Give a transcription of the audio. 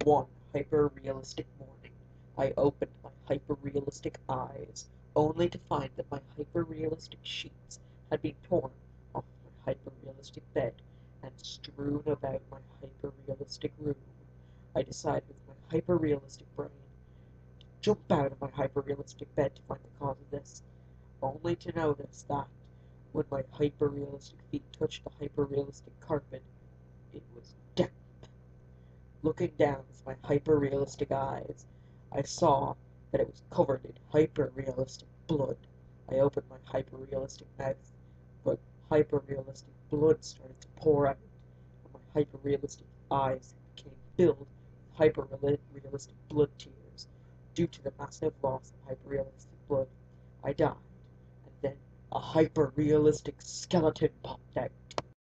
One hyper-realistic morning, I opened my hyper-realistic eyes, only to find that my hyper-realistic sheets had been torn off my hyper-realistic bed and strewn about my hyper-realistic room. I decided with my hyper-realistic brain to jump out of my hyper-realistic bed to find the cause of this, only to notice that when my hyper-realistic feet touched the hyper-realistic carpet, it was damp. Looking down with my hyper-realistic eyes, I saw that it was covered in hyper-realistic blood. I opened my hyper-realistic mouth, but hyper-realistic blood started to pour out, and my hyper-realistic eyes became filled with hyper-realistic blood tears. Due to the massive loss of hyper-realistic blood, I died, and then a hyper-realistic skeleton popped out.